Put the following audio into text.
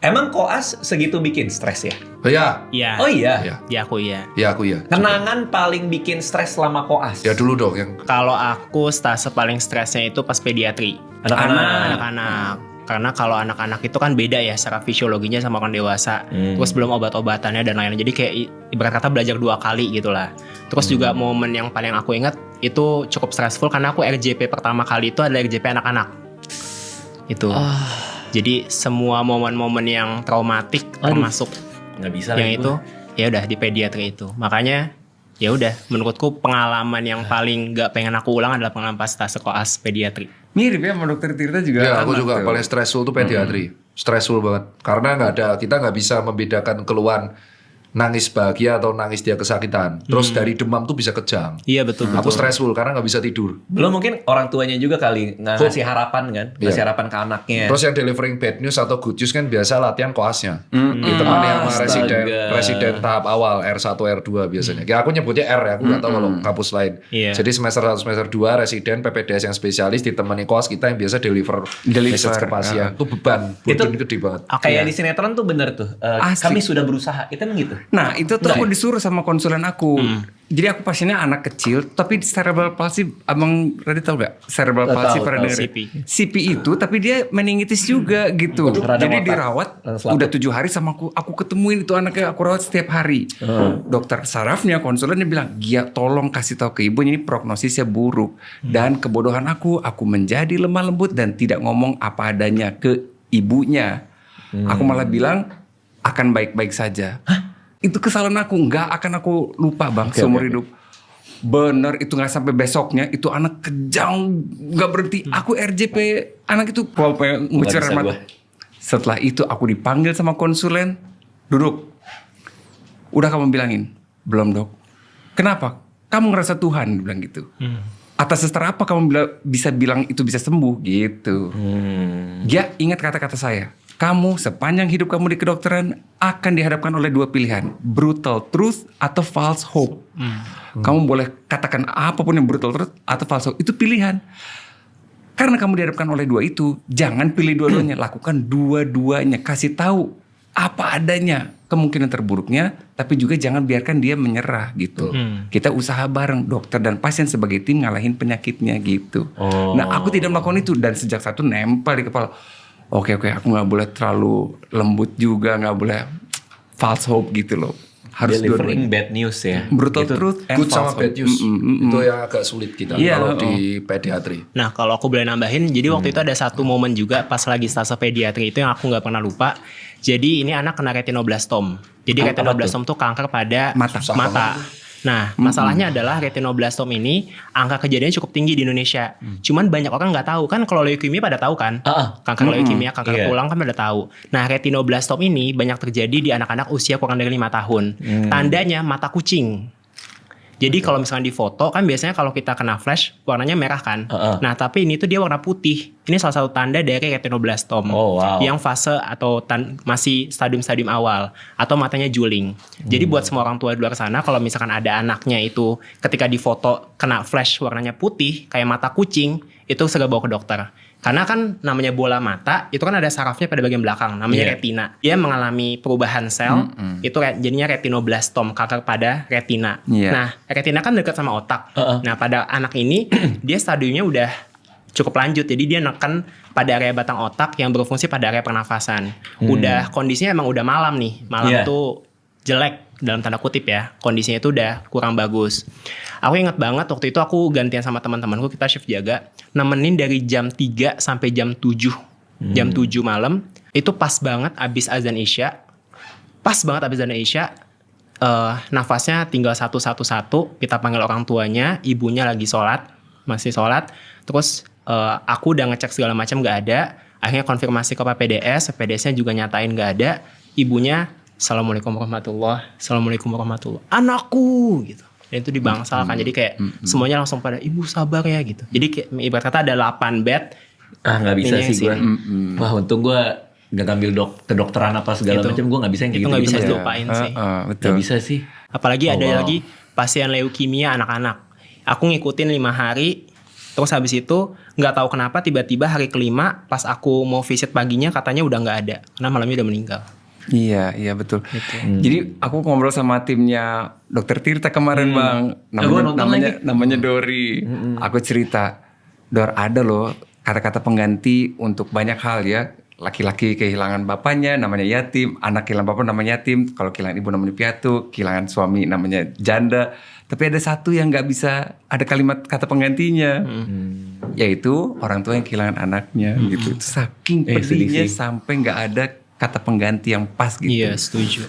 Emang koas segitu bikin stres ya? Ya. Iya. Oh iya? Ya. Ya aku iya. Ya aku ya. Kenangan paling bikin stres selama koas? Ya dulu dong yang Kalau aku stase paling stresnya itu pas pediatri. Anak-anak. Karena kalau anak-anak itu kan beda ya secara fisiologinya sama orang dewasa. Terus belum obat-obatannya dan lain-lain. Jadi kayak ibarat kata belajar 2 kali gitu lah. Terus juga momen yang paling aku ingat itu cukup stressful karena aku RJP pertama kali itu adalah RJP anak-anak. Itu. Jadi semua momen-momen yang traumatik termasuk Nggak bisa yang lagi itu ya udah di pediatri itu. Makanya ya udah menurutku pengalaman yang paling gak pengen aku ulang adalah pengalaman pas stase koas pediatri. Mirip ya sama dokter Tirta juga. ya aku anak juga tuh. paling stressful tuh pediatri. Stressful banget. Karena kita nggak bisa membedakan keluhan nangis bahagia atau nangis dia kesakitan. Terus dari demam tuh bisa kejang. Iya betul. Aku stressful karena nggak bisa tidur. Belum mungkin orang tuanya juga kali ngasih harapan kan, ngasih Iya. harapan ke anaknya. Terus yang delivering bad news atau good news kan biasa latihan koasnya. Ditemani sama residen tahap awal R1, R2 biasanya. Ya aku nyebutnya R ya, aku nggak tahu kalau kampus lain. Iya. Jadi semester 1, semester 2 residen PPDS yang spesialis ditemani koas kita yang biasa deliver message ke pasien. Itu beban, burden gede banget. Kayak di sinetron tuh bener tuh. Asli. Kami sudah berusaha. Itu emang gitu. Nah itu tuh aku disuruh sama konsulen aku. Jadi aku pasiennya anak kecil, tapi cerebral palsy, abang Radit tahu gak? Cerebral palsy Tahu, pernah tahu. dengar? CP. CP itu, tapi dia meningitis juga gitu. Radang Jadi otak. dirawat, Selaput. udah 7 hari sama aku. Aku ketemuin itu anaknya, aku rawat setiap hari. Dokter sarafnya, konsulennya bilang, Gia tolong kasih tahu ke ibu ini prognosisnya buruk. Dan kebodohan aku menjadi lemah lembut dan tidak ngomong apa adanya ke ibunya. Aku malah bilang akan baik-baik saja. Itu kesalahan aku, nggak akan aku lupa bang seumur hidup. Bener itu nggak sampai besoknya itu anak kejang nggak berhenti. Aku RJP anak itu pengen ngucur bisa air gua. mata. Setelah itu aku dipanggil sama konsulen, duduk. Udah kamu bilangin? Belum dok. Kenapa? Kamu ngerasa Tuhan bilang gitu. Atas dasar apa kamu bisa bilang itu bisa sembuh gitu. Ya ingat kata-kata saya. Kamu sepanjang hidup kamu di kedokteran akan dihadapkan oleh 2 pilihan. Brutal truth atau false hope. Kamu boleh katakan apapun yang brutal truth atau false hope. Itu pilihan. Karena kamu dihadapkan oleh 2 itu, jangan pilih dua-duanya. Lakukan dua-duanya. Kasih tahu apa adanya kemungkinan terburuknya. Tapi juga jangan biarkan dia menyerah gitu. Kita usaha bareng dokter dan pasien sebagai tim ngalahin penyakitnya gitu. Nah aku tidak melakukan itu. Dan sejak satu nempel di kepala. Oke, aku gak boleh terlalu lembut juga, gak boleh false hope gitu loh. Harus Delivering dua-duanya. bad news ya. Brutal truth and Good false sama hope. bad news. Itu yang agak sulit kita Iya, kalau di pediatri. Nah kalau aku boleh nambahin, jadi waktu itu ada satu momen juga pas lagi stase pediatri itu yang aku nggak pernah lupa. Jadi ini anak kena retinoblastom. Jadi retinoblastom tuh kanker pada Mata. Nah masalahnya adalah retinoblastom ini angka kejadiannya cukup tinggi di Indonesia. Cuman banyak orang nggak tahu kan kalau leukemia pada tahu kan. Kanker leukemia, kanker Iya. tulang kan pada tahu. Nah retinoblastom ini banyak terjadi di anak-anak usia kurang dari 5 tahun. Tandanya mata kucing. Jadi kalau misalnya di foto kan biasanya kalau kita kena flash warnanya merah kan. Nah tapi ini tuh dia warna putih. Ini salah satu tanda dari retinoblastom. Oh, wow. Yang fase atau masih stadium-stadium awal. Atau matanya juling. Jadi buat semua orang tua di luar sana kalau misalkan ada anaknya itu ketika di foto kena flash warnanya putih kayak mata kucing. Itu segera bawa ke dokter. Karena kan namanya bola mata itu kan ada sarafnya pada bagian belakang namanya retina. Dia mengalami perubahan sel itu jadinya retinoblastom kanker pada retina. Iya. Nah retina kan dekat sama otak. Nah pada anak ini dia stadiumnya udah cukup lanjut. Jadi dia neken pada area batang otak yang berfungsi pada area pernafasan. Udah kondisinya emang udah malam nih. Malam tuh jelek dalam tanda kutip ya. Kondisinya itu udah kurang bagus. Aku ingat banget waktu itu aku gantian sama teman-temanku kita shift jaga. Nemenin dari jam 3 sampai jam 7. Jam 7 malam. Itu pas banget abis azan isya. Nafasnya tinggal satu-satu. Kita panggil orang tuanya. Ibunya lagi sholat. Masih sholat. Terus aku udah ngecek segala macam gak ada. Akhirnya konfirmasi ke PPDS-nya juga nyatain gak ada. Ibunya Assalamualaikum warahmatullahi anakku gitu. Dan itu dibangsalkan. Jadi kayak semuanya langsung pada ibu sabar ya gitu. Jadi kayak ibarat kata ada 8 bed. Nggak bisa Ini sih gue. Wah untung gue nggak ngambil kedokteran apa segala Itu. macam. Gue nggak bisa yang kayak Itu gitu. nggak bisa Mas. dilupain sih. Betul. Nggak bisa sih. Apalagi ada wow. lagi pasien leukemia anak-anak. Aku ngikutin 5 hari. Terus habis itu nggak tahu kenapa tiba-tiba hari kelima pas aku mau visit paginya katanya udah nggak ada karena malamnya udah meninggal. Iya, iya betul. Jadi aku ngobrol sama timnya Dokter Tirta kemarin Bang, gua nonton namanya Dori. Aku cerita, Dor ada loh kata-kata pengganti untuk banyak hal ya. Laki-laki kehilangan bapaknya namanya yatim, anak kehilangan bapak namanya yatim, kalau kehilangan ibu namanya piatu, kehilangan suami namanya janda. Tapi ada satu yang nggak bisa ada kalimat kata penggantinya, yaitu orang tua yang kehilangan anaknya gitu. Saking pedihnya sampai nggak ada kata pengganti yang pas gitu. Iya, setuju.